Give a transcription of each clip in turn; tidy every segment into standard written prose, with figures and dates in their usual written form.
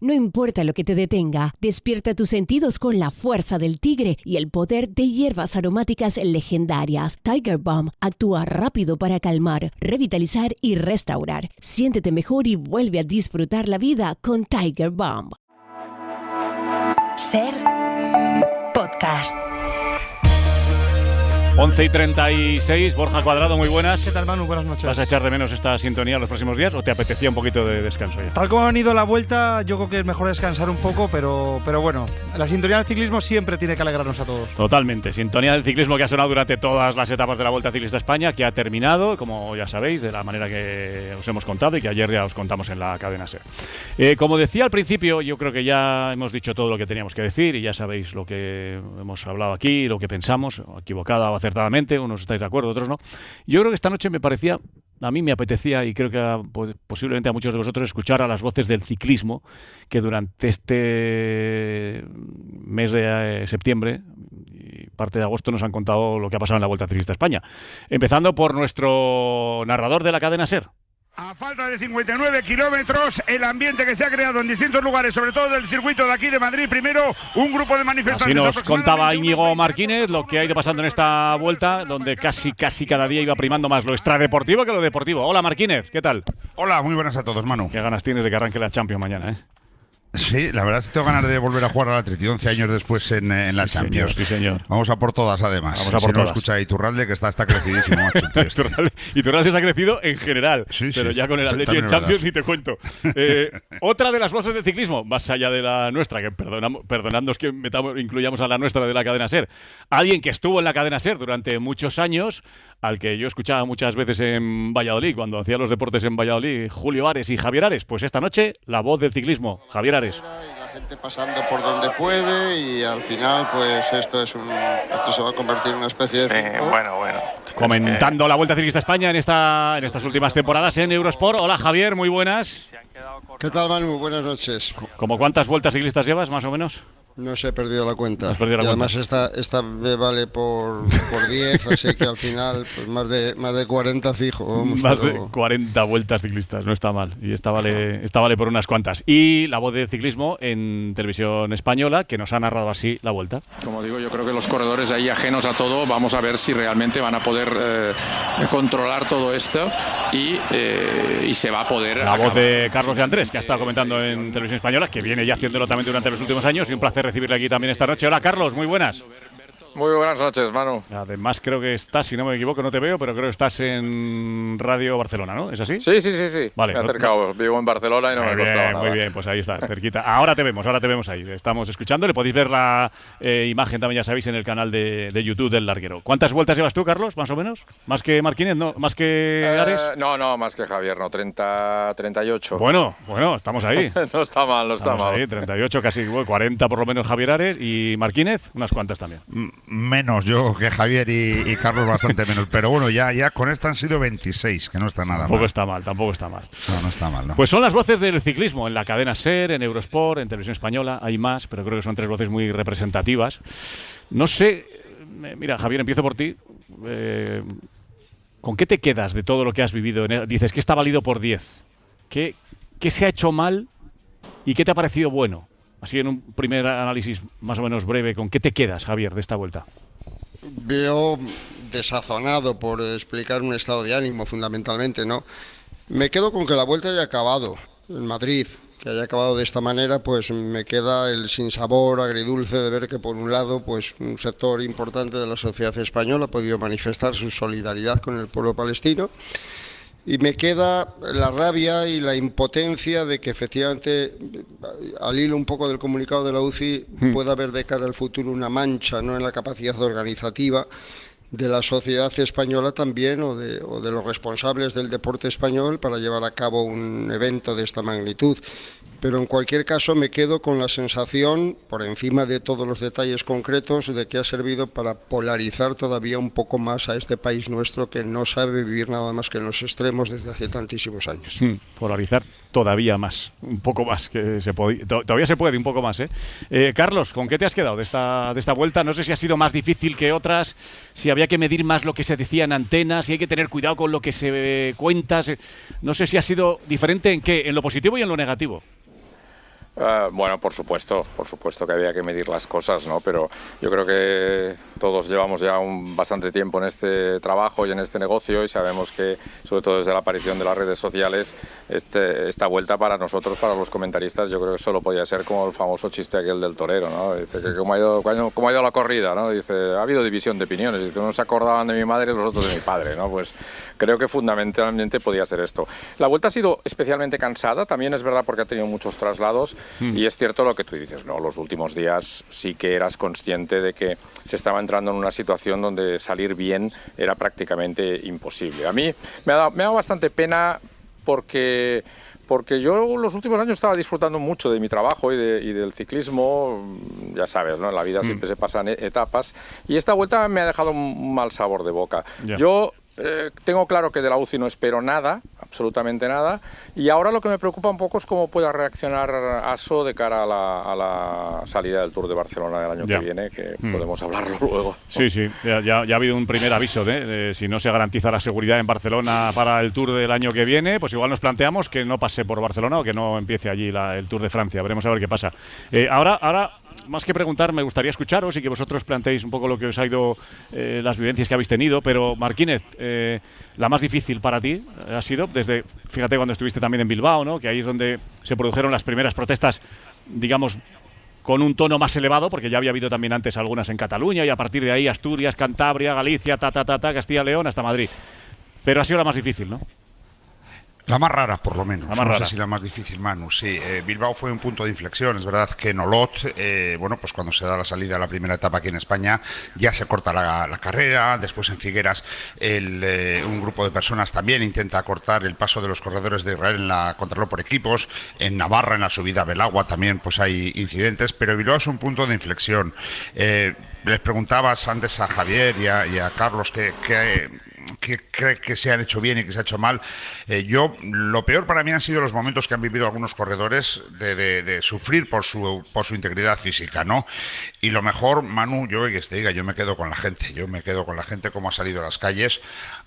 No importa lo que te detenga, despierta tus sentidos con la fuerza del tigre y el poder de hierbas aromáticas legendarias. Tiger Balm actúa rápido para calmar, revitalizar y restaurar. Siéntete mejor y vuelve a disfrutar la vida con Tiger Balm. Ser podcast. 11:36, Borja Cuadrado, muy buenas. ¿Qué tal, Manu? Buenas noches. ¿Vas a echar de menos esta sintonía los próximos días o te apetecía un poquito de descanso ya? Tal como ha venido la vuelta, yo creo que es mejor descansar un poco, pero bueno, la sintonía del ciclismo siempre tiene que alegrarnos a todos. Totalmente, sintonía del ciclismo que ha sonado durante todas las etapas de la Vuelta Ciclista a España, que ha terminado, como ya sabéis, de la manera que os hemos contado y que ayer ya os contamos en la cadena SER. Como decía al principio, yo creo que ya hemos dicho todo lo que teníamos que decir y ya sabéis lo que hemos hablado aquí, lo que pensamos, equivocada o acertadamente, unos estáis de acuerdo, otros no. Yo creo que esta noche a mí me apetecía, y creo que posiblemente a muchos de vosotros, escuchar a las voces del ciclismo que durante este mes de septiembre y parte de agosto nos han contado lo que ha pasado en la Vuelta Ciclista a España. Empezando por nuestro narrador de la cadena SER. A falta de 59 kilómetros, el ambiente que se ha creado en distintos lugares, sobre todo del circuito de aquí de Madrid. Primero, un grupo de manifestantes. Así nos contaba Íñigo Martínez lo que ha ido pasando en esta vuelta, donde casi cada día iba primando más lo extradeportivo que lo deportivo. Hola Martínez, ¿qué tal? Hola, muy buenas a todos, Manu. Qué ganas tienes de que arranque la Champions mañana, ¿eh? Sí, la verdad es que tengo ganas de volver a jugar al Atleti 11 años después en la Champions. Sí, señor. Vamos a por todas, además. Vamos a por todas. No escucha Iturralde, que está crecidísimo, macho. Iturralde está crecido en general, pero ya con el Atleti en Champions ni te cuento. Otra de las voces del ciclismo, más allá de la nuestra, que perdonadnos que incluyamos a la nuestra de la cadena SER. Alguien que estuvo en la cadena SER durante muchos años, al que yo escuchaba muchas veces en Valladolid, cuando hacía los deportes en Valladolid, Julio Ares y Javier Ares. Pues esta noche, la voz del ciclismo, Javier Ares. Y la gente pasando por donde puede y al final pues esto se va a convertir en una especie de bueno. Comentando la Vuelta Ciclista a España en estas últimas temporadas en Eurosport. Hola Javier, muy buenas. ¿Qué tal, Manu? Buenas noches. ¿Cómo cuántas vueltas ciclistas llevas, más o menos? No se he perdido la cuenta. Además esta me vale por 10, así que al final pues más de 40 fijo. Vamos, de 40 vueltas ciclistas, no está mal. Y esta vale por unas cuantas. Y la voz de ciclismo en Televisión Española, que nos ha narrado así la Vuelta. Como digo, yo creo que los corredores ahí ajenos a todo, vamos a ver si realmente van a poder controlar todo esto y se va a poder... La voz de Carlos de Andrés, que ha estado comentando en Televisión Española, que viene ya haciéndolo también durante los últimos años, y un placer recibirle aquí también esta noche. Hola Carlos, muy buenas. Muy buenas noches, Manu. Además creo que estás, si no me equivoco, no te veo, pero creo que estás en Radio Barcelona, ¿no? ¿Es así? Sí. Vale, me he acercado, vivo en Barcelona y no me costaba nada. Muy bien, pues ahí estás, cerquita. Ahora te vemos ahí, estamos escuchando. Le podéis ver la imagen también, ya sabéis, en el canal de YouTube del Larguero. ¿Cuántas vueltas llevas tú, Carlos, más o menos? ¿Más que Martínez? ¿No? ¿Más que Ares? No, más que Javier, no, 38. Bueno, estamos ahí. No está mal. Ahí, 38, casi 40 por lo menos Javier Ares, y Martínez, unas cuantas también. Menos yo que Javier y Carlos, bastante menos. Pero bueno, ya con esta han sido 26, que no está nada mal. Tampoco está mal. No está mal, ¿no? Pues son las voces del ciclismo en la cadena SER, en Eurosport, en Televisión Española. Hay más, pero creo que son tres voces muy representativas. No sé, mira, Javier, empiezo por ti. ¿Con qué te quedas de todo lo que has vivido? Dices que está valido por 10. ¿Qué se ha hecho mal y qué te ha parecido bueno? Así en un primer análisis más o menos breve, ¿con qué te quedas, Javier, de esta vuelta? Veo desazonado, por explicar un estado de ánimo fundamentalmente, ¿no? Me quedo con que la vuelta haya acabado en Madrid, que haya acabado de esta manera, pues me queda el sinsabor agridulce de ver que por un lado pues un sector importante de la sociedad española ha podido manifestar su solidaridad con el pueblo palestino. Y me queda la rabia y la impotencia de que efectivamente, al hilo un poco del comunicado de la UCI, pueda haber de cara al futuro una mancha, ¿no?, en la capacidad organizativa de la sociedad española también, o de los responsables del deporte español, para llevar a cabo un evento de esta magnitud. Pero en cualquier caso me quedo con la sensación, por encima de todos los detalles concretos, de que ha servido para polarizar todavía un poco más a este país nuestro, que no sabe vivir nada más que en los extremos desde hace tantísimos años. Polarizar todavía más, un poco más, que todavía se puede un poco más, ¿eh? Carlos, ¿con qué te has quedado de esta vuelta? No sé si ha sido más difícil que otras, si había que medir más lo que se decía en antena, si hay que tener cuidado con lo que se cuenta, no sé si ha sido diferente en qué, en lo positivo y en lo negativo. Bueno, por supuesto que había que medir las cosas, ¿no? Pero yo creo que todos llevamos ya bastante tiempo en este trabajo y en este negocio y sabemos que, sobre todo desde la aparición de las redes sociales, esta vuelta para nosotros, para los comentaristas, yo creo que solo podía ser como el famoso chiste aquel del torero, ¿no? Dice que cómo ha ido la corrida, ¿no? Dice, ha habido división de opiniones, dice, unos se acordaban de mi madre y los otros de mi padre, ¿no? Pues creo que fundamentalmente podía ser esto. La vuelta ha sido especialmente cansada, también es verdad porque ha tenido muchos traslados y es cierto lo que tú dices, ¿no? Los últimos días sí que eras consciente de que se estaba entrando en una situación donde salir bien era prácticamente imposible. A mí me ha dado bastante pena porque yo los últimos años estaba disfrutando mucho de mi trabajo y del ciclismo, ya sabes, ¿no? En la vida siempre se pasan etapas y esta vuelta me ha dejado un mal sabor de boca. Yeah. Yo tengo claro que de la UCI no espero nada, absolutamente nada, y ahora lo que me preocupa un poco es cómo pueda reaccionar ASO de cara a la salida del Tour de Barcelona del año que viene, que podemos hablarlo luego. Sí, ya ha habido un primer aviso de si no se garantiza la seguridad en Barcelona para el Tour del año que viene, pues igual nos planteamos que no pase por Barcelona o que no empiece allí el Tour de Francia. Veremos a ver qué pasa. Ahora, más que preguntar, me gustaría escucharos y que vosotros planteéis un poco lo que os ha ido, las vivencias que habéis tenido, pero Marquínez, la más difícil para ti ha sido desde, fíjate, cuando estuviste también en Bilbao, ¿no? Que ahí es donde se produjeron las primeras protestas, digamos, con un tono más elevado, porque ya había habido también antes algunas en Cataluña y a partir de ahí Asturias, Cantabria, Galicia, Castilla-León hasta Madrid. Pero ha sido la más difícil, ¿no? La más rara, por lo menos. No sé si la más difícil, Manu. Sí, Bilbao fue un punto de inflexión. Es verdad que en Olot, bueno, pues cuando se da la salida a la primera etapa aquí en España, ya se corta la carrera. Después en Figueras, un grupo de personas también intenta cortar el paso de los corredores de Israel en la contrarreloj por equipos. En Navarra, en la subida a Belagua, también pues hay incidentes. Pero Bilbao es un punto de inflexión. Les preguntabas antes a Javier y a Carlos que cree que se han hecho bien y que se ha hecho mal. Lo peor para mí han sido los momentos que han vivido algunos corredores de sufrir por su integridad física, ¿no? Y lo mejor, Manu, yo que te diga, yo me quedo con la gente como ha salido a las calles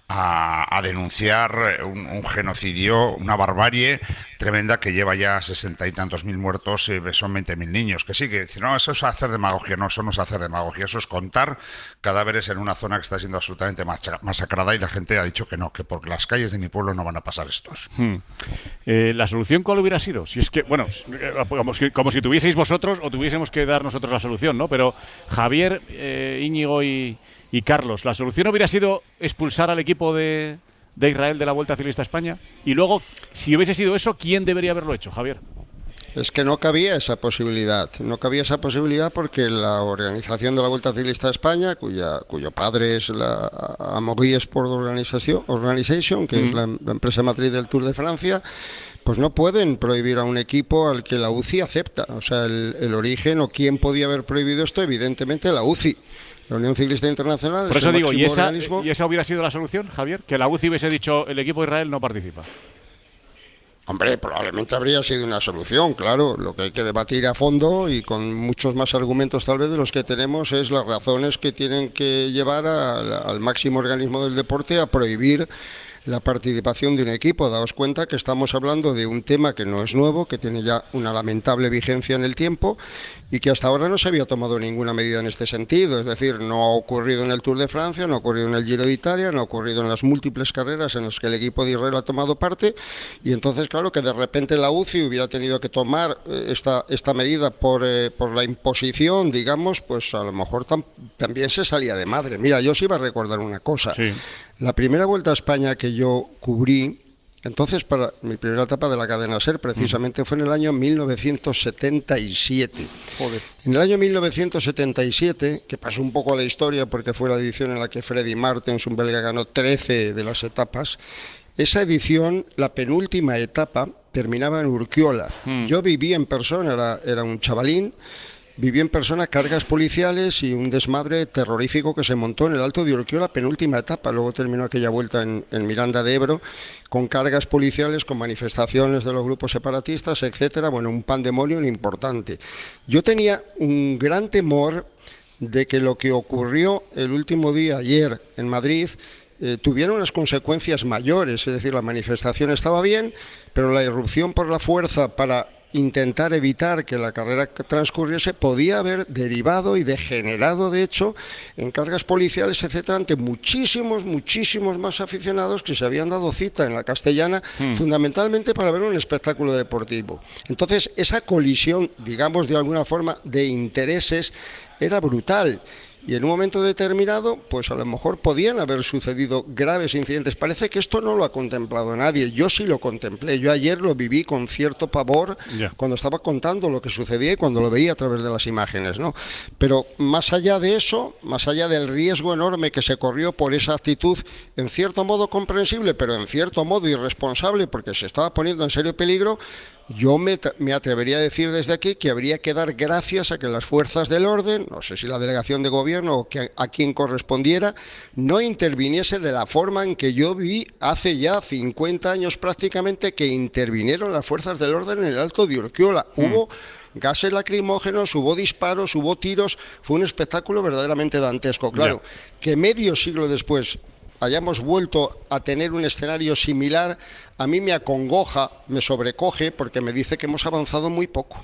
a denunciar un genocidio, una barbarie tremenda que lleva ya 60 y tantos mil muertos, son 20.000 niños, que sí, que dicen, no, eso es hacer demagogia, no, eso no es hacer demagogia, eso es contar cadáveres en una zona que está siendo absolutamente masacrada y la gente ha dicho que no, que por las calles de mi pueblo no van a pasar estos. ¿La solución cuál hubiera sido? Si es que, bueno, como si tuvieseis vosotros o tuviésemos que dar nosotros la solución, ¿no? Pero Javier, Íñigo y Carlos, ¿la solución hubiera sido expulsar al equipo de Israel de la Vuelta Ciclista a España? Y luego, si hubiese sido eso, ¿quién debería haberlo hecho, Javier? Es que no cabía esa posibilidad. No cabía esa posibilidad porque la organización de la Vuelta Ciclista a España, cuyo padre es la Amaury Sport Organization, que es la empresa matriz del Tour de Francia, pues no pueden prohibir a un equipo al que la UCI acepta. O sea, el origen o quién podía haber prohibido esto, evidentemente la UCI. La Unión Ciclista Internacional. Por eso digo, ¿y esa hubiera sido la solución, Javier? Que la UCI hubiese dicho, el equipo de Israel no participa. Hombre, probablemente habría sido una solución, claro. Lo que hay que debatir a fondo y con muchos más argumentos tal vez de los que tenemos es las razones que tienen que llevar al máximo organismo del deporte a prohibir la participación de un equipo. Daos cuenta que estamos hablando de un tema que no es nuevo, que tiene ya una lamentable vigencia en el tiempo y que hasta ahora no se había tomado ninguna medida en este sentido. Es decir, no ha ocurrido en el Tour de Francia, no ha ocurrido en el Giro de Italia, no ha ocurrido en las múltiples carreras en las que el equipo de Israel ha tomado parte y entonces, claro, que de repente la UCI hubiera tenido que tomar esta medida por la imposición, digamos, pues a lo mejor también se salía de madre. Mira, yo os iba a recordar una cosa. Sí. La primera Vuelta a España que yo cubrí, entonces para mi primera etapa de la cadena SER, precisamente fue en el año 1977. Joder. En el año 1977, que pasó un poco a la historia porque fue la edición en la que Freddy Martens, un belga, ganó 13 de las etapas, esa edición, la penúltima etapa, terminaba en Urquiola. Yo viví en persona, era un chavalín, viví en persona cargas policiales y un desmadre terrorífico que se montó en el Alto de Urquiola, penúltima etapa. Luego terminó aquella vuelta en Miranda de Ebro con cargas policiales, con manifestaciones de los grupos separatistas, etcétera. Bueno, un pandemonio importante. Yo tenía un gran temor de que lo que ocurrió el último día, ayer, en Madrid, tuviera unas consecuencias mayores. Es decir, la manifestación estaba bien, pero la irrupción por la fuerza para intentar evitar que la carrera transcurriese, podía haber derivado y degenerado, de hecho, en cargas policiales, etcétera, ante muchísimos más aficionados que se habían dado cita en la Castellana, fundamentalmente para ver un espectáculo deportivo. Entonces, esa colisión, digamos de alguna forma, de intereses era brutal. Y en un momento determinado, pues a lo mejor podían haber sucedido graves incidentes. Parece que esto no lo ha contemplado nadie. Yo sí lo contemplé. Yo ayer lo viví con cierto pavor cuando estaba contando lo que sucedía y cuando lo veía a través de las imágenes, ¿no? Pero más allá de eso, más allá del riesgo enorme que se corrió por esa actitud, en cierto modo comprensible, pero en cierto modo irresponsable, porque se estaba poniendo en serio peligro, yo me atrevería a decir desde aquí que habría que dar gracias a que las fuerzas del orden, no sé si la delegación de gobierno o a quien correspondiera, no interviniese de la forma en que yo vi hace ya 50 años prácticamente que intervinieron las fuerzas del orden en el Alto de Urquiola. Hubo gases lacrimógenos, hubo disparos, hubo tiros, fue un espectáculo verdaderamente dantesco. Claro, que medio siglo después hayamos vuelto a tener un escenario similar, a mí me acongoja, me sobrecoge, porque me dice que hemos avanzado muy poco.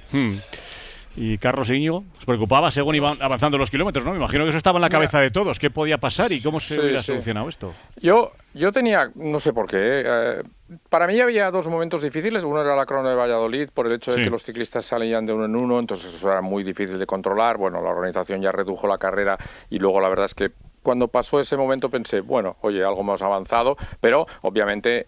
Y Carlos e Íñigo, os preocupaba según iban avanzando los kilómetros, ¿no? Me imagino que eso estaba en la cabeza de todos. ¿Qué podía pasar y cómo se hubiera solucionado esto? Yo tenía, no sé por qué, para mí había dos momentos difíciles. Uno era la crono de Valladolid, por el hecho de que los ciclistas salían de uno en uno, entonces eso era muy difícil de controlar. Bueno, la organización ya redujo la carrera y luego la verdad es que cuando pasó ese momento pensé, bueno, oye, algo más avanzado, pero obviamente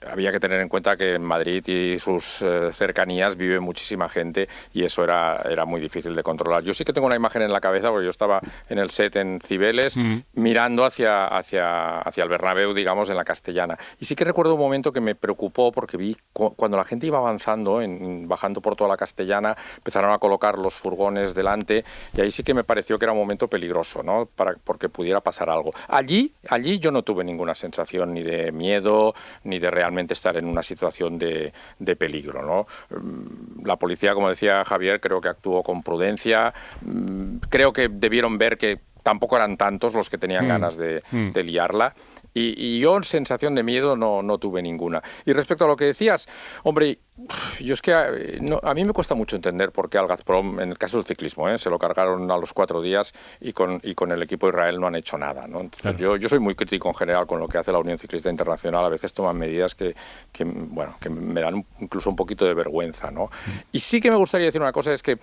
había que tener en cuenta que en Madrid y sus cercanías vive muchísima gente y eso era muy difícil de controlar. Yo sí que tengo una imagen en la cabeza porque yo estaba en el set en Cibeles mirando hacia el Bernabéu, digamos, en la Castellana. Y sí que recuerdo un momento que me preocupó porque vi cuando la gente iba avanzando, bajando por toda la Castellana, empezaron a colocar los furgones delante y ahí sí que me pareció que era un momento peligroso, ¿no? Porque pudiera pasar algo. Allí yo no tuve ninguna sensación ni de miedo ni de realmente estar en una situación de peligro, ¿no? La policía, como decía Javier, creo que actuó con prudencia. Creo que debieron ver que tampoco eran tantos los que tenían ganas de liarla. Y yo sensación de miedo no tuve ninguna. Y respecto a lo que decías, hombre, yo es que a mí me cuesta mucho entender por qué al Gazprom, en el caso del ciclismo, se lo cargaron a los 4 días y con el equipo Israel no han hecho nada, ¿no? Entonces, yo soy muy crítico en general con lo que hace la Unión Ciclista Internacional. A veces toman medidas que me dan incluso un poquito de vergüenza, ¿no? Y sí que me gustaría decir una cosa, es que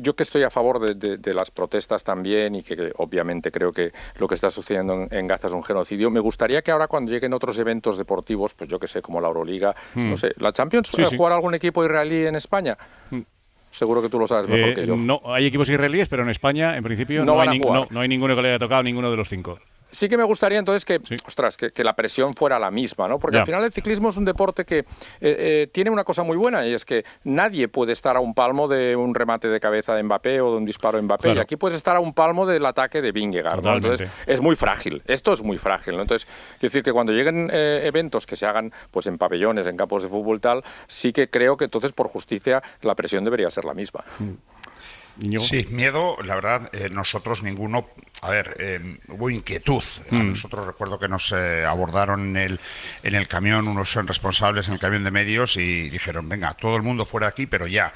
yo que estoy a favor de las protestas también y que obviamente creo que lo que está sucediendo en Gaza es un genocidio, me gustaría que ahora cuando lleguen otros eventos deportivos, pues yo que sé, como la Euroliga, no sé, la Champions, jugar algún equipo israelí en España. Seguro que tú lo sabes mejor que yo. No, hay equipos israelíes, pero en España, en principio, no hay ninguno que le haya tocado ninguno de los 5. Sí que me gustaría entonces que la presión fuera la misma, ¿no? Porque al final el ciclismo es un deporte que tiene una cosa muy buena y es que nadie puede estar a un palmo de un remate de cabeza de Mbappé o de un disparo de Mbappé. Claro. Y aquí puedes estar a un palmo del ataque de Vingegaard, ¿no? Entonces es muy frágil. Esto es muy frágil, ¿no? Entonces, quiero decir que cuando lleguen eventos que se hagan pues en pabellones, en campos de fútbol tal, sí que creo que entonces por justicia la presión debería ser la misma. Sí, miedo, la verdad, nosotros ninguno. A ver, hubo inquietud. A nosotros recuerdo que nos abordaron en el camión unos responsables en el camión de medios y dijeron, venga, todo el mundo fuera de aquí, pero ya.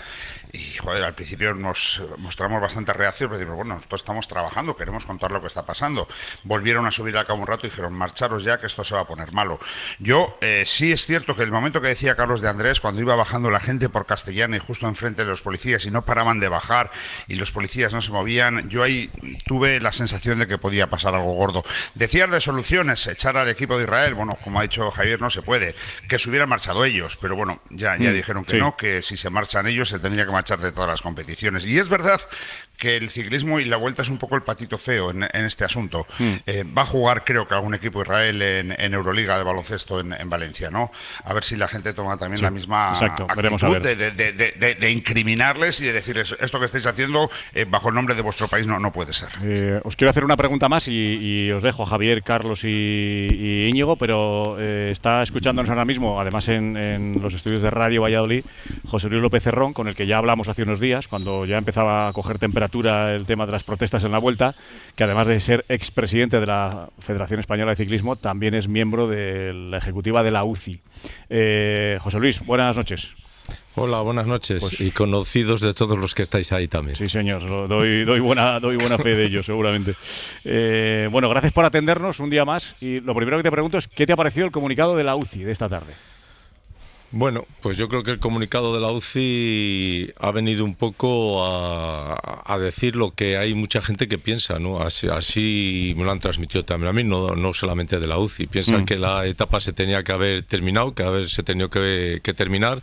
Y joder, al principio nos mostramos bastante reacios, pero decimos, bueno, nosotros estamos trabajando, queremos contar lo que está pasando. Volvieron a subir al cabo un rato y dijeron, marcharos ya, que esto se va a poner malo. Yo, sí es cierto que el momento que decía Carlos de Andrés, cuando iba bajando la gente por Castellana y justo enfrente de los policías y no paraban de bajar y los policías no se movían, yo ahí tuve la sensación de que podía pasar algo gordo. Decías de soluciones, echar al equipo de Israel, bueno, como ha dicho Javier, no se puede. Que se hubieran marchado ellos, pero bueno, ya dijeron que no, que si se marchan ellos se tendría que marchar de todas las competiciones. Y es verdad que el ciclismo y la Vuelta es un poco el patito feo en este asunto. Va a jugar, creo que algún equipo Israel en Euroliga de baloncesto en Valencia, ¿no? A ver si la gente toma también la misma actitud de incriminarles y de decirles, esto que estáis haciendo bajo el nombre de vuestro país no puede ser. Os quiero hacer una pregunta más y os dejo a Javier, Carlos y Íñigo, pero está escuchándonos ahora mismo, además en los estudios de Radio Valladolid, José Luis López Cerrón, con el que ya hablamos hace unos días, cuando ya empezaba a coger temperatura el tema de las protestas en la Vuelta, que además de ser expresidente de la Federación Española de Ciclismo, también es miembro de la ejecutiva de la UCI. José Luis, buenas noches. Hola, buenas noches. Pues, y conocidos de todos los que estáis ahí también. Sí, señor, doy buena fe de ello, seguramente. Bueno, gracias por atendernos un día más. Y lo primero que te pregunto es, ¿qué te ha parecido el comunicado de la UCI de esta tarde? Bueno, pues yo creo que el comunicado de la UCI ha venido un poco a decir lo que hay mucha gente que piensa, ¿no? Así me lo han transmitido también a mí, no solamente de la UCI. Piensan que la etapa se tenía que haber terminado, que haberse tenido que terminar,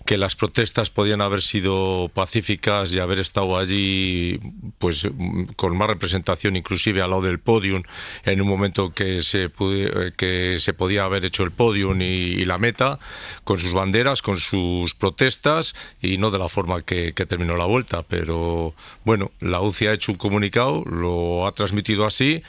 que las protestas podían haber sido pacíficas y haber estado allí pues con más representación, inclusive al lado del podium, en un momento que se podía haber hecho el podium y la meta, con sus banderas, con sus protestas, y no de la forma que terminó la vuelta. Pero bueno, la UCI ha hecho un comunicado, lo ha transmitido así,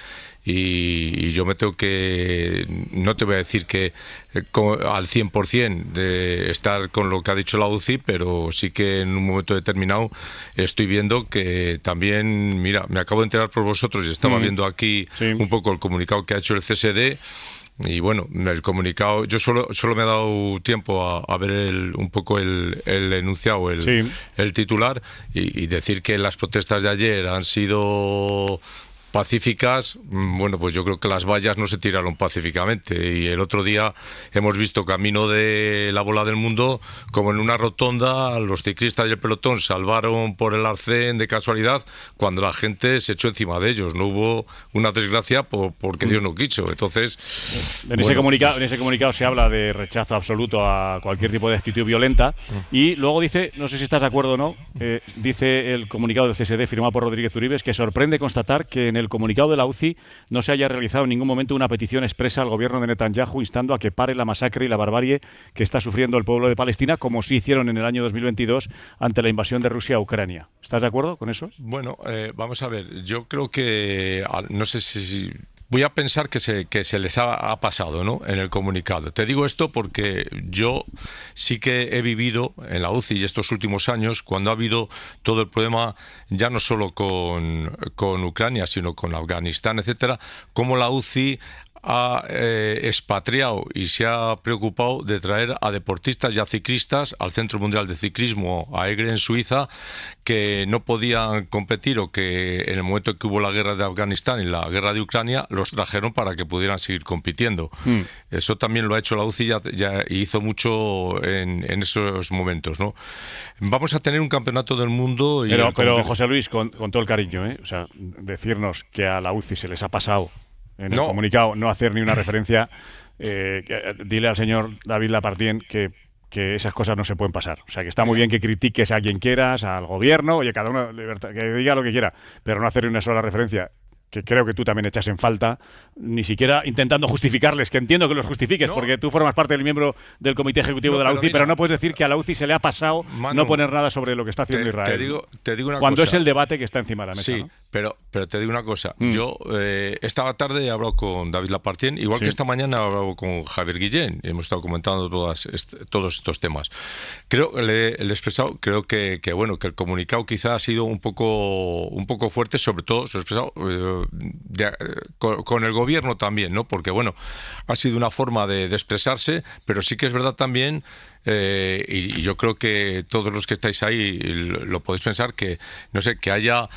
y yo me tengo que, no te voy a decir que al 100% de estar con lo que ha dicho la UCI, pero sí que en un momento determinado estoy viendo que también, mira, me acabo de enterar por vosotros y estaba viendo aquí un poco el comunicado que ha hecho el CSD. Y bueno, el comunicado, yo solo me he dado tiempo a ver un poco el enunciado, el titular, y decir que las protestas de ayer han sido pacíficas. Bueno, pues yo creo que las vallas no se tiraron pacíficamente, y el otro día hemos visto camino de la Bola del Mundo como en una rotonda los ciclistas y el pelotón salvaron por el arcén de casualidad cuando la gente se echó encima de ellos. No hubo una desgracia porque Dios no quiso. Entonces, en ese comunicado se habla de rechazo absoluto a cualquier tipo de actitud violenta, y luego dice, no sé si estás de acuerdo o no, dice el comunicado del CSD firmado por Rodríguez Uribes, que sorprende constatar que en el comunicado de la UCI no se haya realizado en ningún momento una petición expresa al gobierno de Netanyahu instando a que pare la masacre y la barbarie que está sufriendo el pueblo de Palestina, como sí hicieron en el año 2022 ante la invasión de Rusia a Ucrania. ¿Estás de acuerdo con eso? Bueno, vamos a ver, yo creo que, no sé si voy a pensar que se les ha pasado, ¿no?, en el comunicado. Te digo esto porque yo sí que he vivido en la UCI estos últimos años, cuando ha habido todo el problema, ya no solo con Ucrania, sino con Afganistán, etcétera, cómo la UCI ha expatriado y se ha preocupado de traer a deportistas y a ciclistas al Centro Mundial de Ciclismo, a Egre, en Suiza, que no podían competir, o que en el momento que hubo la guerra de Afganistán y la guerra de Ucrania los trajeron para que pudieran seguir compitiendo. Eso también lo ha hecho la UCI ya hizo mucho en esos momentos, ¿no? Vamos a tener un campeonato del mundo. Pero José Luis, con todo el cariño, o sea, decirnos que a la UCI se les ha pasado en el comunicado no hacer ni una referencia, dile al señor David Lapartien que esas cosas no se pueden pasar. O sea, que está muy bien que critiques a quien quieras, al gobierno, oye, cada uno libertad, que diga lo que quiera, pero no hacer una sola referencia, que creo que tú también echas en falta, ni siquiera intentando justificarles, que entiendo que los justifiques, porque tú formas parte del miembro del Comité Ejecutivo de la UCI, pero no puedes decir que a la UCI se le ha pasado no poner nada sobre lo que está haciendo Israel. Te digo una cuando cosa. Es el debate que está encima de la mesa. Sí, ¿no? pero te digo una cosa. Yo esta tarde he hablado con David Lapartien, igual que esta mañana he hablado con Javier Guillén, y hemos estado comentando todos estos temas. Le he expresado, creo que bueno, que el comunicado quizá ha sido un poco fuerte, sobre todo se ha expresado con el gobierno también, ¿no? Porque bueno, ha sido una forma de expresarse, pero sí que es verdad también, y yo creo que todos los que estáis ahí lo podéis pensar, que no sé, que haya,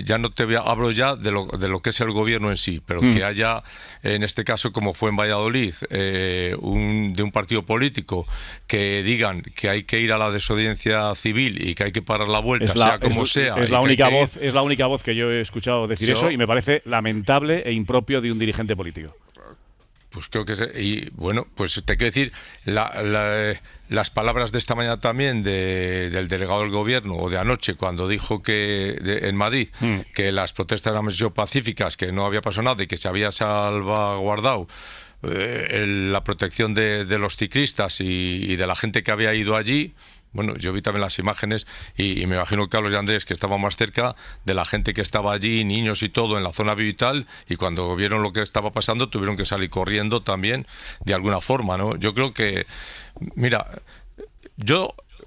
ya no hablo ya de lo que es el gobierno en sí, pero que haya, en este caso como fue en Valladolid, de un partido político que digan que hay que ir a la desobediencia civil y que hay que parar la vuelta, sea como sea. Es la única voz que yo he escuchado decir eso, y me parece lamentable e impropio de un dirigente político. Pues creo que y bueno, pues te quiero decir, las palabras de esta mañana también del delegado del gobierno, o de anoche, cuando dijo que en Madrid que las protestas eran pacíficas, que no había pasado nada y que se había salvaguardado la protección de los ciclistas y de la gente que había ido allí. Bueno, yo vi también las imágenes y me imagino que Carlos y Andrés, que estaban más cerca, de la gente que estaba allí, niños y todo, en la zona vital, y cuando vieron lo que estaba pasando tuvieron que salir corriendo también, de alguna forma, ¿no? Yo creo que, mira,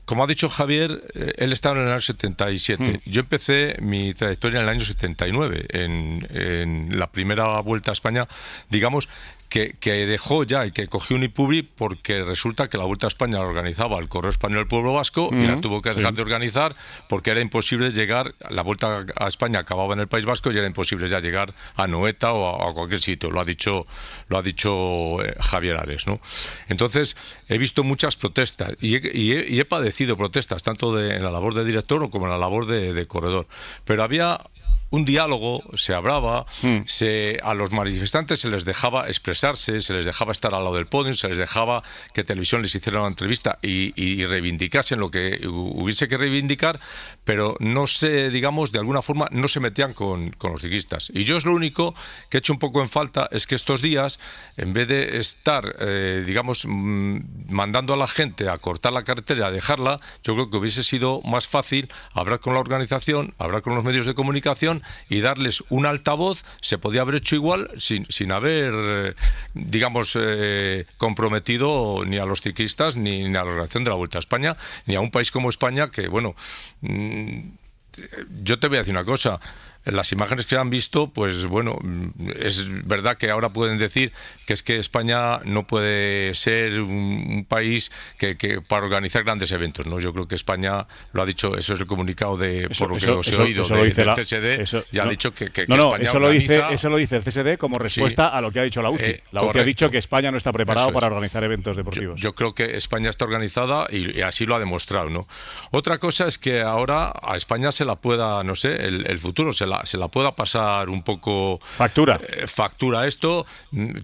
como ha dicho Javier, él estaba en el año 77. Yo empecé mi trayectoria en el año 79, en la primera vuelta a España, digamos, que dejó ya y que cogió un Ipubli porque resulta que la Vuelta a España la organizaba el Correo Español del Pueblo Vasco y la tuvo que dejar de organizar porque era imposible llegar, la Vuelta a España acababa en el País Vasco y era imposible ya llegar a Noeta o a cualquier sitio, lo ha dicho Javier Ares, ¿no? Entonces he visto muchas protestas y he padecido protestas tanto en la labor de director como en la labor de corredor, pero había un diálogo, se hablaba, a los manifestantes se les dejaba expresarse, se les dejaba estar al lado del podio, se les dejaba que televisión les hiciera una entrevista y reivindicasen lo que hubiese que reivindicar, pero no se, digamos, de alguna forma no se metían con los ciclistas. Y yo es lo único que he hecho un poco en falta, es que estos días, en vez de estar, digamos, mandando a la gente a cortar la carretera, a dejarla, yo creo que hubiese sido más fácil hablar con la organización, hablar con los medios de comunicación y darles un altavoz. Se podía haber hecho igual sin haber, digamos, comprometido ni a los ciclistas ni a la organización de la Vuelta a España, ni a un país como España que, bueno, yo te voy a decir una cosa. Las imágenes que han visto, pues bueno, es verdad que ahora pueden decir que es que España no puede ser un país que para organizar grandes eventos, ¿no? Yo creo que España lo ha dicho, eso es el comunicado por lo que os he oído del CSD, ya ha dicho que España eso lo dice el CSD como respuesta a lo que ha dicho la UCI. La UCI ha dicho que España no está preparado para organizar eventos deportivos. Yo creo que España está organizada y así lo ha demostrado, ¿no? Otra cosa es que ahora a España se la pueda, no sé, el futuro se la pueda pasar un poco factura esto.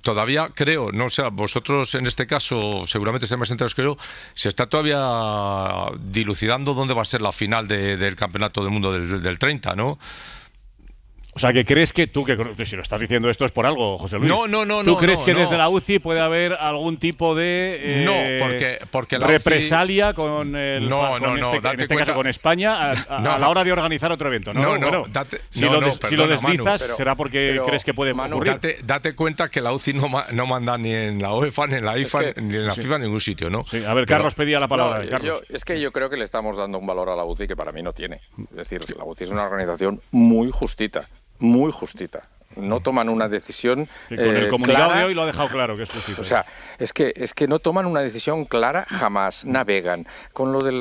Todavía creo, no sé, vosotros en este caso seguramente estáis más enterados que yo, se está todavía dilucidando dónde va a ser la final del Campeonato del Mundo del 30, ¿no? O sea, que crees que tú, que si lo estás diciendo esto es por algo, José Luis. No. ¿Tú crees que desde la UCI puede haber algún tipo de porque la represalia UCI, con el en este cuenta, caso con España a la hora de organizar otro evento? Si lo deslizas será porque crees que puede ocurrir. Date cuenta que la UCI no manda ni en la UEFA, ni en la IFA, ni en la FIFA, en ningún sitio, ¿no? Sí, a ver, Carlos pedía la palabra. Carlos. Es que yo creo que le estamos dando un valor a la UCI que para mí no tiene. Es decir, la UCI es una organización muy justita. Muy justita. No toman una decisión con el comunicado clara. De hoy lo ha dejado claro que es justito. O sea, es que no toman una decisión clara jamás, navegan con lo de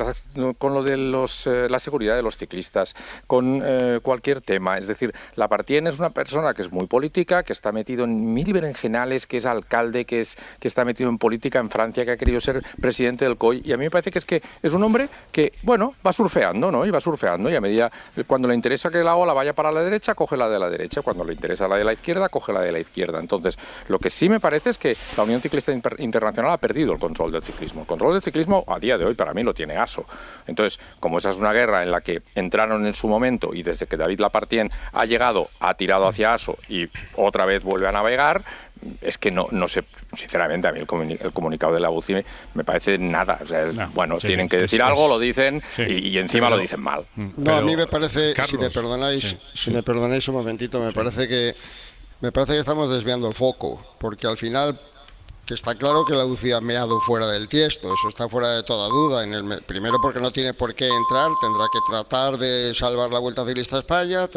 la seguridad de los ciclistas, con cualquier tema. Es decir, Lapartien es una persona que es muy política, que está metido en mil berenjenales, que es alcalde, que está metido en política en Francia, que ha querido ser presidente del COI, y a mí me parece que es un hombre que, bueno, va surfeando, ¿no? Y va surfeando, y a medida, cuando le interesa que la ola vaya para la derecha, coge la de la derecha, cuando le interesa la de la izquierda, coge la de la izquierda. Entonces, lo que sí me parece es que la Unión Ciclista Internacional ha perdido el control del ciclismo. El control del ciclismo, a día de hoy, para mí lo tiene ASO. Entonces, como esa es una guerra en la que entraron en su momento y desde que David Lapartien ha llegado, ha tirado hacia ASO y otra vez vuelve a navegar, es que no sé, sinceramente, a mí el comunicado de la UCI me parece nada. O sea, tienen que decir algo, lo dicen y encima lo dicen mal. No, a mí me parece, Carlos, si me perdonáis un momentito, me parece que estamos desviando el foco, porque al final que está claro que la UCI ha meado fuera del tiesto, eso está fuera de toda duda. Primero porque no tiene por qué entrar, tendrá que tratar de salvar la Vuelta Ciclista a España,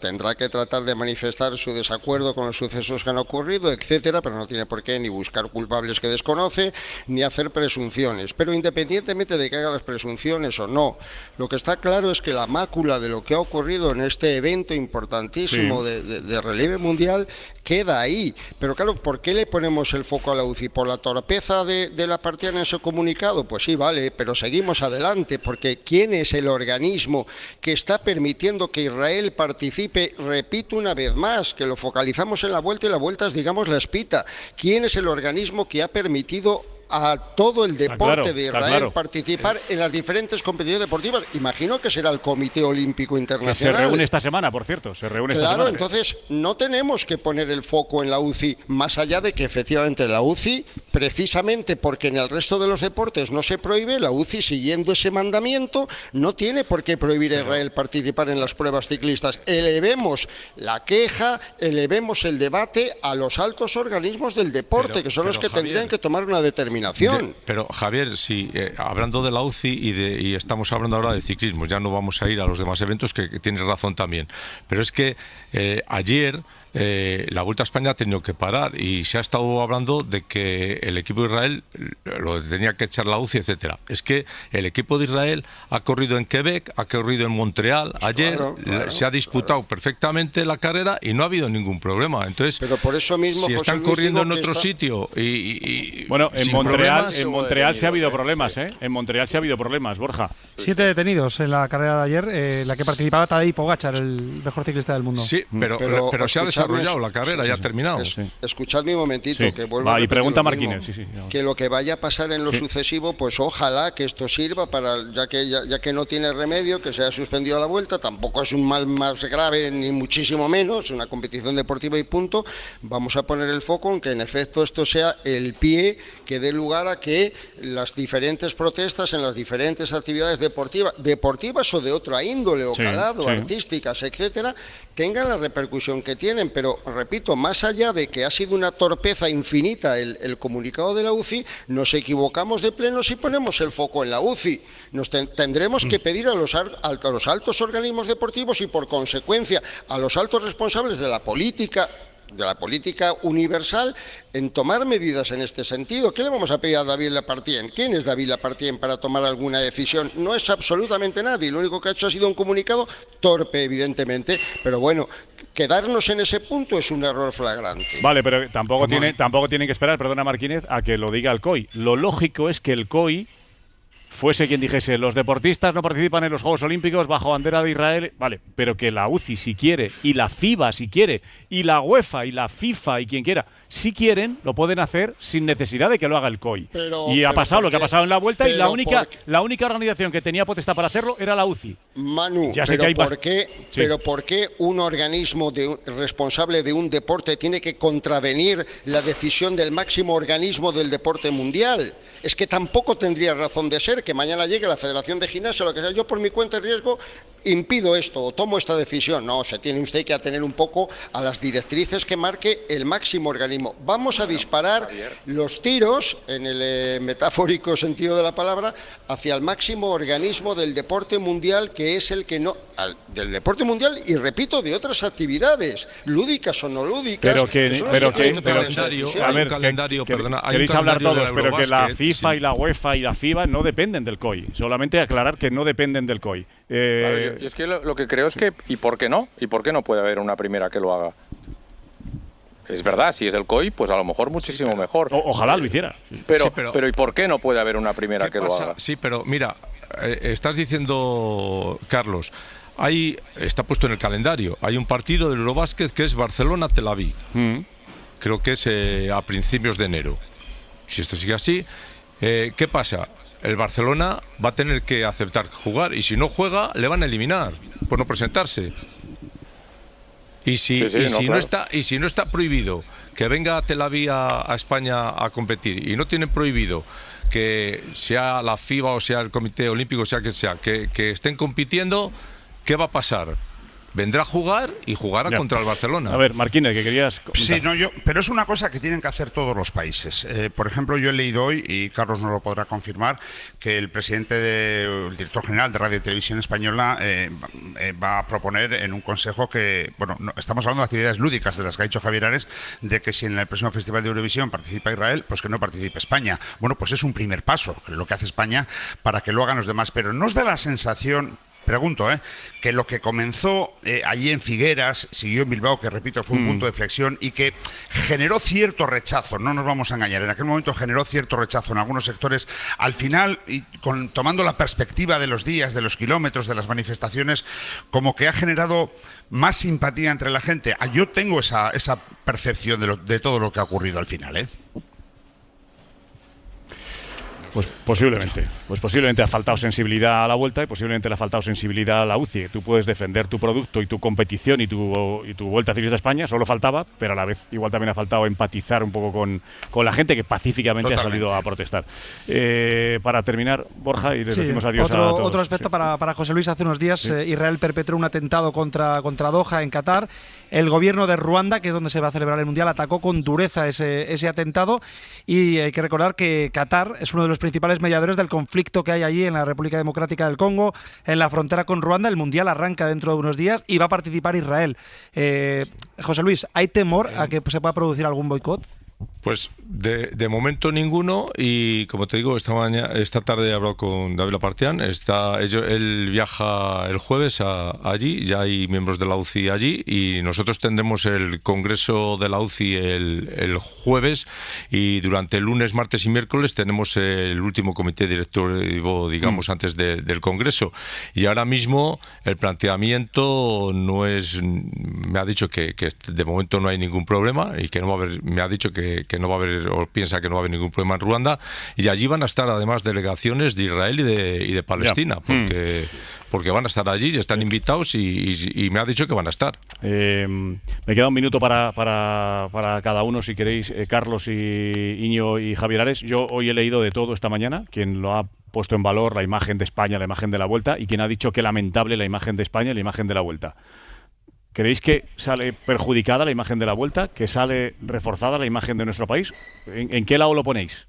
tendrá que tratar de manifestar su desacuerdo con los sucesos que han ocurrido, etcétera, pero no tiene por qué ni buscar culpables que desconoce, ni hacer presunciones. Pero independientemente de que haga las presunciones o no, lo que está claro es que la mácula de lo que ha ocurrido en este evento importantísimo de relieve mundial queda ahí. Pero claro, ¿por qué le ponemos el foco a la UCI? ¿Por la torpeza de Lapartien en ese comunicado? Pues sí, vale, pero seguimos adelante, porque ¿quién es el organismo que está permitiendo que Israel participe? Repito una vez más, que lo focalizamos en la Vuelta y la Vuelta es, digamos, la espita. ¿Quién es el organismo que ha permitido a todo el deporte de Israel participar en las diferentes competiciones deportivas? Imagino que será el Comité Olímpico Internacional. Que se reúne esta semana, por cierto. Claro, entonces no tenemos que poner el foco en la UCI, más allá de que efectivamente la UCI, precisamente porque en el resto de los deportes no se prohíbe, la UCI, siguiendo ese mandamiento, no tiene por qué prohibir a Israel participar en las pruebas ciclistas. Elevemos la queja, elevemos el debate a los altos organismos del deporte, que son los que tendrían que tomar una determinación. Pero Javier, hablando de la UCI y estamos hablando ahora del ciclismo, ya no vamos a ir a los demás eventos, que tienes razón también, pero es que ayer la Vuelta a España ha tenido que parar y se ha estado hablando de que el equipo de Israel lo tenía que echar la UCI, etcétera. Es que el equipo de Israel ha corrido en Quebec, ha corrido en Montreal ayer, se ha disputado perfectamente la carrera y no ha habido ningún problema. Entonces, pero por eso mismo, si José están Luis, corriendo digo en otro que sitio y bueno, en Montreal sí ha habido problemas, sí. En Montreal sí ha habido problemas, Borja. 7 detenidos en la carrera de ayer, la que participaba Tadej Pogačar, el mejor ciclista del mundo. Sí, pero se ha desarrollado la carrera, ya ha terminado. Escuchadme un momentito, Sí. que vuelvo a Va, y repetir pregunta lo mismo, Marquínez, sí. que lo que vaya a pasar en lo sucesivo, pues ojalá que esto sirva para, ya que no tiene remedio, que se haya suspendido la Vuelta, tampoco es un mal más grave, ni muchísimo menos, una competición deportiva y punto. Vamos a poner el foco en que en efecto esto sea el pie que dé lugar a que las diferentes protestas en las diferentes actividades deportivas o de otra índole o calado, artísticas, etcétera, tengan la repercusión que tienen. Pero repito, más allá de que ha sido una torpeza infinita el comunicado de la UCI, nos equivocamos de pleno si ponemos el foco en la UCI. Tendremos que pedir a los altos organismos deportivos y por consecuencia a los altos responsables de la política universal en tomar medidas en este sentido. ¿Qué le vamos a pedir a David Lapartien? ¿Quién es David Lapartien para tomar alguna decisión? No es absolutamente nadie. Lo único que ha hecho ha sido un comunicado torpe, evidentemente, pero bueno, quedarnos en ese punto es un error flagrante. Vale, pero tampoco tienen que esperar, perdona Marquínez, a que lo diga el COI. Lo lógico es que el COI fuese quien dijese, los deportistas no participan en los Juegos Olímpicos bajo bandera de Israel, vale, pero que la UCI si quiere, y la FIBA si quiere, y la UEFA y la FIFA y quien quiera, si quieren, lo pueden hacer sin necesidad de que lo haga el COI. Ha pasado lo que ha pasado en la Vuelta y la única organización que tenía potestad para hacerlo era la UCI. Manu, ya sé pero ¿por qué un organismo responsable de un deporte tiene que contravenir la decisión del máximo organismo del deporte mundial? Es que tampoco tendría razón de ser que mañana llegue la Federación de Gimnasia o lo que sea. Yo por mi cuenta y riesgo impido esto o tomo esta decisión. No, se tiene usted que atener un poco a las directrices que marque el máximo organismo. Vamos a disparar los tiros, en el metafórico sentido de la palabra, hacia el máximo organismo del deporte mundial, que es el que no... del deporte mundial y, repito, de otras actividades, lúdicas o no lúdicas. Queréis hablar todos, pero que la FIFA y la UEFA y la FIBA no dependen del COI. Solamente aclarar que no dependen del COI. Claro, yo es que lo que creo es que, ¿y por qué no? ¿Y por qué no puede haber una primera que lo haga? Es verdad, si es el COI, pues a lo mejor muchísimo mejor. Ojalá lo hiciera. Pero ¿y por qué no puede haber una primera que lo haga? Sí, pero mira, estás diciendo, Carlos, está puesto en el calendario, hay un partido del Eurobásquet que es Barcelona-Tel Aviv. Creo que es a principios de enero. Si esto sigue así, ¿qué pasa? El Barcelona va a tener que aceptar jugar y si no juega le van a eliminar por no presentarse. Y si no está prohibido que venga Tel Aviv a España a competir y no tienen prohibido que sea la FIBA o sea el Comité Olímpico, sea quien sea, que estén compitiendo, ¿qué va a pasar? Vendrá a jugar y jugará contra el Barcelona. A ver, Marquínez, que querías comentar. Sí, pero es una cosa que tienen que hacer todos los países. Por ejemplo, yo he leído hoy, y Carlos no lo podrá confirmar, que el el director general de Radio y Televisión Española va a proponer en un consejo que, estamos hablando de actividades lúdicas de las que ha dicho Javier Ares, de que si en el próximo Festival de Eurovisión participa Israel, pues que no participe España. Bueno, pues es un primer paso, lo que hace España, para que lo hagan los demás. Pero ¿no os da la sensación... Pregunto, que lo que comenzó allí en Figueras, siguió en Bilbao, que repito, fue un punto de flexión y que generó cierto rechazo, no nos vamos a engañar, en aquel momento generó cierto rechazo en algunos sectores, al final, y tomando la perspectiva de los días, de los kilómetros, de las manifestaciones, como que ha generado más simpatía entre la gente. Yo tengo esa percepción de todo lo que ha ocurrido al final, Pues posiblemente ha faltado sensibilidad a la Vuelta y posiblemente le ha faltado sensibilidad a la UCI. Tú puedes defender tu producto y tu competición y tu Vuelta Ciclista a España, solo faltaba, pero a la vez igual también ha faltado empatizar un poco con la gente que pacíficamente ha salido a protestar. Para terminar, Borja, y les decimos adiós a todos. Otro aspecto para José Luis, hace unos días Israel perpetró un atentado contra Doha en Qatar. El gobierno de Ruanda, que es donde se va a celebrar el Mundial, atacó con dureza ese atentado y hay que recordar que Qatar es uno de los principales mediadores del conflicto que hay allí en la República Democrática del Congo, en la frontera con Ruanda. El Mundial arranca dentro de unos días y va a participar Israel. José Luis, ¿hay temor a que se pueda producir algún boicot? Pues de momento ninguno, y como te digo, esta tarde he hablado con David Lapartián. Él viaja el jueves allí, ya hay miembros de la UCI allí, y nosotros tendremos el congreso de la UCI el jueves, y durante el lunes, martes y miércoles tenemos el último comité directivo, digamos, antes del congreso. Y ahora mismo el planteamiento no es, me ha dicho que de momento no hay ningún problema, y que no va a haber, me ha dicho que no va a haber, o piensa que no va a haber ningún problema en Ruanda, y allí van a estar además delegaciones de Israel y de Palestina, porque van a estar allí y están invitados, y me ha dicho que van a estar. Me queda un minuto para cada uno, si queréis, Carlos, y Íñigo y Javier Ares. Yo hoy he leído de todo esta mañana, quien lo ha puesto en valor, la imagen de España, la imagen de la Vuelta, y quien ha dicho que lamentable la imagen de España y la imagen de la Vuelta. ¿Creéis que sale perjudicada la imagen de la Vuelta, que sale reforzada la imagen de nuestro país? ¿En qué lado lo ponéis?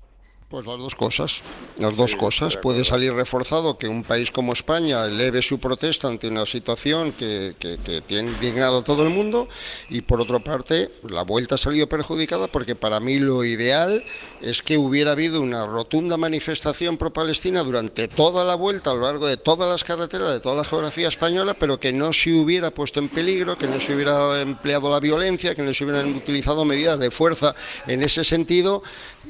Pues las dos cosas. Las dos cosas. Puede salir reforzado que un país como España eleve su protesta ante una situación que tiene indignado a todo el mundo, y por otra parte la Vuelta ha salido perjudicada porque para mí lo ideal es que hubiera habido una rotunda manifestación pro-palestina durante toda la Vuelta, a lo largo de todas las carreteras, de toda la geografía española, pero que no se hubiera puesto en peligro, que no se hubiera empleado la violencia, que no se hubieran utilizado medidas de fuerza en ese sentido.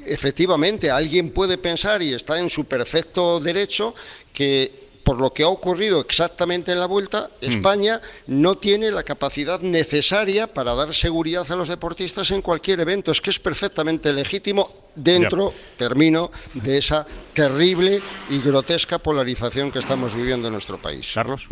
Efectivamente, alguien puede pensar, y está en su perfecto derecho, que por lo que ha ocurrido exactamente en la Vuelta, España no tiene la capacidad necesaria para dar seguridad a los deportistas en cualquier evento. Es que es perfectamente legítimo dentro, termino, de esa terrible y grotesca polarización que estamos viviendo en nuestro país. Carlos.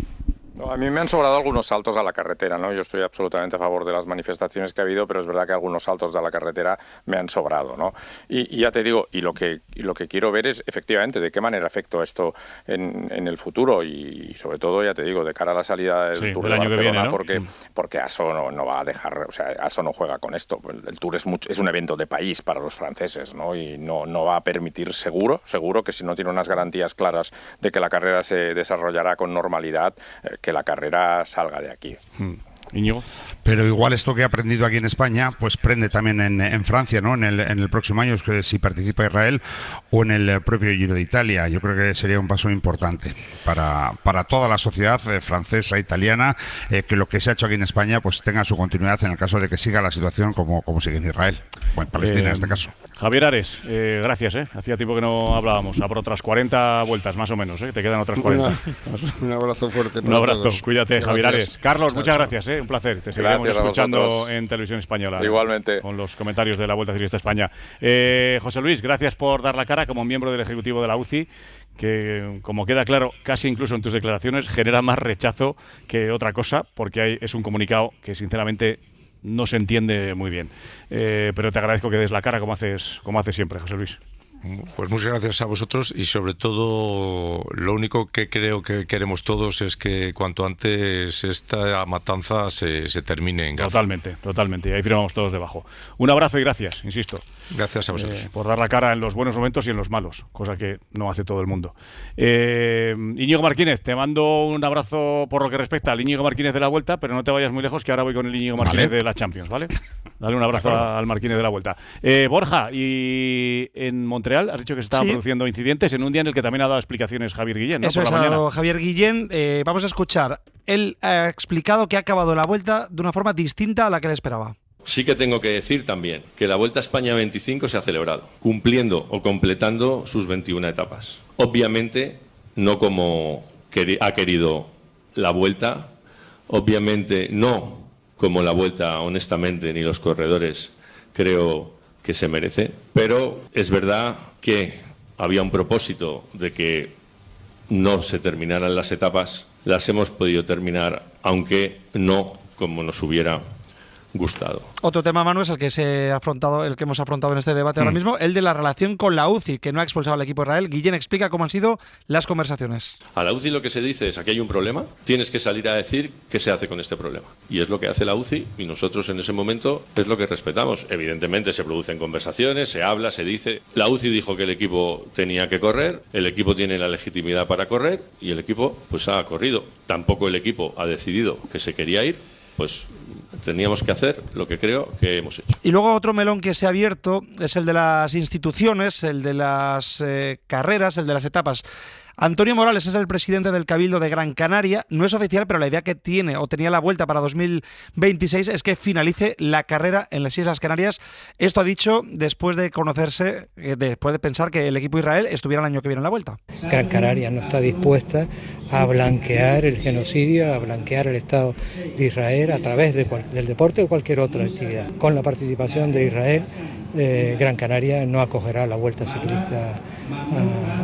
No, a mí me han sobrado algunos saltos a la carretera, ¿no? Yo estoy absolutamente a favor de las manifestaciones que ha habido, pero es verdad que algunos saltos de la carretera me han sobrado, ¿no? Y ya te digo, y lo que quiero ver es efectivamente de qué manera afecta esto en el futuro, y sobre todo, ya te digo, de cara a la salida del Tour de Barcelona, viene, ¿no? Porque ASO no va a dejar, o sea, ASO no juega con esto. El Tour es un evento de país para los franceses, ¿no? Y no va a permitir seguro que si no tiene unas garantías claras de que la carrera se desarrollará con normalidad, que la carrera salga de aquí. Íñigo. Pero igual esto que he aprendido aquí en España, pues prende también en Francia, ¿no? En el próximo año, que si participa Israel, o en el propio Giro de Italia. Yo creo que sería un paso importante para toda la sociedad francesa, italiana, que lo que se ha hecho aquí en España pues tenga su continuidad en el caso de que siga la situación como sigue en Israel, o en Palestina en este caso. Javier Ares, gracias. Hacía tiempo que no hablábamos. A por otras 40 vueltas, más o menos. Te quedan otras 40. Un abrazo fuerte. Un abrazo. Todos. Cuídate, gracias. Javier Ares. Carlos, muchas gracias. Un placer. Te seguiremos escuchando en Televisión Española. Igualmente. Con los comentarios de la Vuelta Ciclista España. José Luis, gracias por dar la cara como miembro del Ejecutivo de la UCI, que, como queda claro, casi incluso en tus declaraciones, genera más rechazo que otra cosa, porque es un comunicado que, sinceramente, no se entiende muy bien. Pero te agradezco que des la cara como haces siempre, José Luis. Pues muchas gracias a vosotros, y sobre todo lo único que creo que queremos todos es que cuanto antes esta matanza se termine en Gaza. Totalmente, y ahí firmamos todos debajo. Un abrazo y gracias, insisto. Gracias a vosotros. Por dar la cara en los buenos momentos y en los malos, cosa que no hace todo el mundo. Íñigo Martínez, te mando un abrazo por lo que respecta al Íñigo Martínez de la Vuelta, pero no te vayas muy lejos, que ahora voy con el Íñigo Martínez de la Champions, ¿vale? Dale un abrazo al Martínez de la Vuelta. Borja, y en Montreal has dicho que se estaban produciendo incidentes en un día en el que también ha dado explicaciones Javier Guillén, ¿no? Eso por la mañana. Javier Guillén. Vamos a escuchar. Él ha explicado que ha acabado la Vuelta de una forma distinta a la que él esperaba. Sí que tengo que decir también que la Vuelta a España 25 se ha celebrado, cumpliendo o completando sus 21 etapas. Obviamente, no como ha querido la Vuelta, obviamente no como la Vuelta, honestamente, ni los corredores creo que se merece, pero es verdad que había un propósito de que no se terminaran las etapas, las hemos podido terminar, aunque no como nos hubiera gustado. Otro tema, Manu, es el que hemos afrontado en este debate ahora mismo, el de la relación con la UCI, que no ha expulsado al equipo de Israel. Guillén, explica cómo han sido las conversaciones. A la UCI lo que se dice es: aquí hay un problema, tienes que salir a decir qué se hace con este problema. Y es lo que hace la UCI, y nosotros en ese momento es lo que respetamos. Evidentemente se producen conversaciones, se habla, se dice. La UCI dijo que el equipo tenía que correr, el equipo tiene la legitimidad para correr y el equipo pues ha corrido. Tampoco el equipo ha decidido que se quería ir, pues teníamos que hacer lo que creo que hemos hecho. Y luego otro melón que se ha abierto es el de las instituciones, el de las carreras, el de las etapas. Antonio Morales es el presidente del Cabildo de Gran Canaria. No es oficial, pero la idea que tiene o tenía la Vuelta para 2026 es que finalice la carrera en las Islas Canarias. Esto ha dicho después de pensar que el equipo de Israel estuviera el año que viene en la Vuelta. Gran Canaria no está dispuesta a blanquear el genocidio, a blanquear el Estado de Israel a través del deporte o cualquier otra actividad. Con la participación de Israel, Gran Canaria no acogerá la Vuelta Ciclista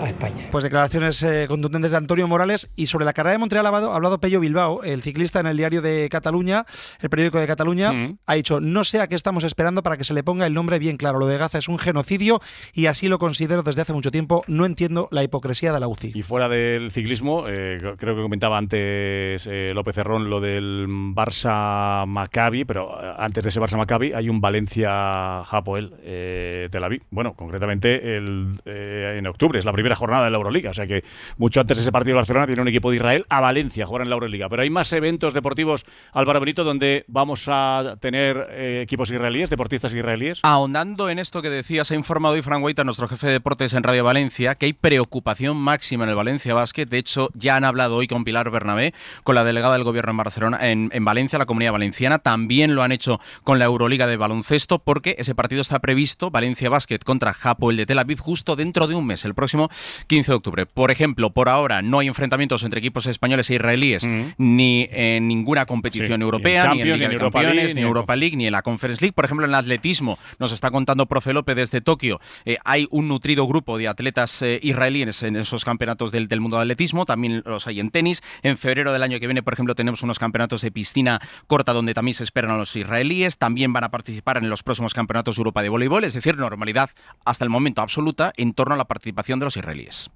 a España. Pues declaraciones contundentes de Antonio Morales. Y sobre la carrera de Montreal ha hablado Pello Bilbao, el ciclista, en el diario de Cataluña, el periódico de Cataluña. Ha dicho: no sé a qué estamos esperando para que se le ponga el nombre bien claro. Lo de Gaza es un genocidio y así lo considero desde hace mucho tiempo. No entiendo la hipocresía de la UCI. Y fuera del ciclismo, creo que comentaba antes López Herrón lo del Barça-Maccabi, pero antes de ese Barça-Maccabi hay un Valencia-Hapoel Tel Aviv. Bueno, concretamente en octubre, es la primera jornada de la Euroliga, o sea que mucho antes de ese partido de Barcelona tiene un equipo de Israel a Valencia a jugar en la Euroliga. Pero hay más eventos deportivos, Álvaro Benito, donde vamos a tener equipos israelíes, deportistas israelíes. Ahondando en esto que decías, ha informado hoy Fran Guaita, nuestro jefe de deportes en Radio Valencia, que hay preocupación máxima en el Valencia Basket. De hecho, ya han hablado hoy con Pilar Bernabé, con la delegada del gobierno en Barcelona, en Valencia, la Comunidad Valenciana. También lo han hecho con la Euroliga de baloncesto, porque ese partido está previsto, Valencia Basket contra Hapoel de Tel Aviv, justo dentro de un mes, el próximo 15 de octubre. Por ejemplo, por ahora no hay enfrentamientos entre equipos españoles e israelíes, ni en ninguna competición europea, ni en Liga de Campeones, ni en Europa League, ni en la Conference League. Por ejemplo, en el atletismo, nos está contando Profe López desde Tokio, hay un nutrido grupo de atletas israelíes en esos campeonatos del mundo de atletismo. También los hay en tenis. En febrero del año que viene, por ejemplo, tenemos unos campeonatos de piscina corta donde también se esperan a los israelíes. También van a participar en los próximos campeonatos de Europa de voleibol. Es decir, normalidad hasta el momento absoluta en torno a la participación de los israelíes.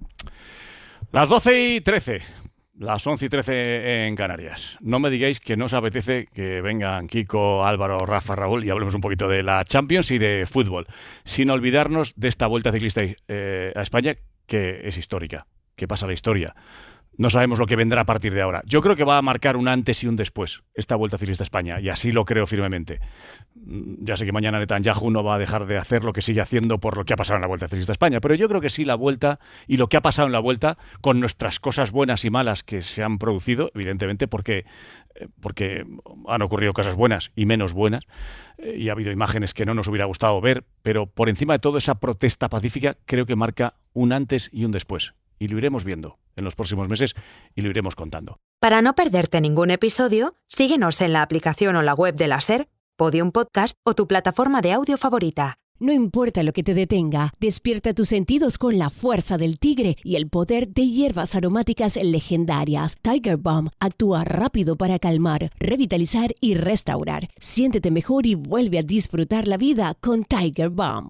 Las 12:13, las 11:13 en Canarias. No me digáis que no os apetece que vengan Kiko, Álvaro, Rafa, Raúl y hablemos un poquito de la Champions y de fútbol, sin olvidarnos de esta Vuelta Ciclista a España, que es histórica, que pasa la historia. No sabemos lo que vendrá a partir de ahora. Yo creo que va a marcar un antes y un después esta Vuelta Ciclista a España, y así lo creo firmemente. Ya sé que mañana Netanyahu no va a dejar de hacer lo que sigue haciendo por lo que ha pasado en la Vuelta Ciclista a España, pero yo creo que sí, la Vuelta y lo que ha pasado en la Vuelta, con nuestras cosas buenas y malas que se han producido, evidentemente, porque han ocurrido cosas buenas y menos buenas, y ha habido imágenes que no nos hubiera gustado ver, pero por encima de todo, esa protesta pacífica creo que marca un antes y un después. Y lo iremos viendo en los próximos meses y lo iremos contando. Para no perderte ningún episodio, síguenos en la aplicación o la web de la SER, Podium Podcast o tu plataforma de audio favorita. No importa lo que te detenga, despierta tus sentidos con la fuerza del tigre y el poder de hierbas aromáticas legendarias. Tiger Balm actúa rápido para calmar, revitalizar y restaurar. Siéntete mejor y vuelve a disfrutar la vida con Tiger Balm.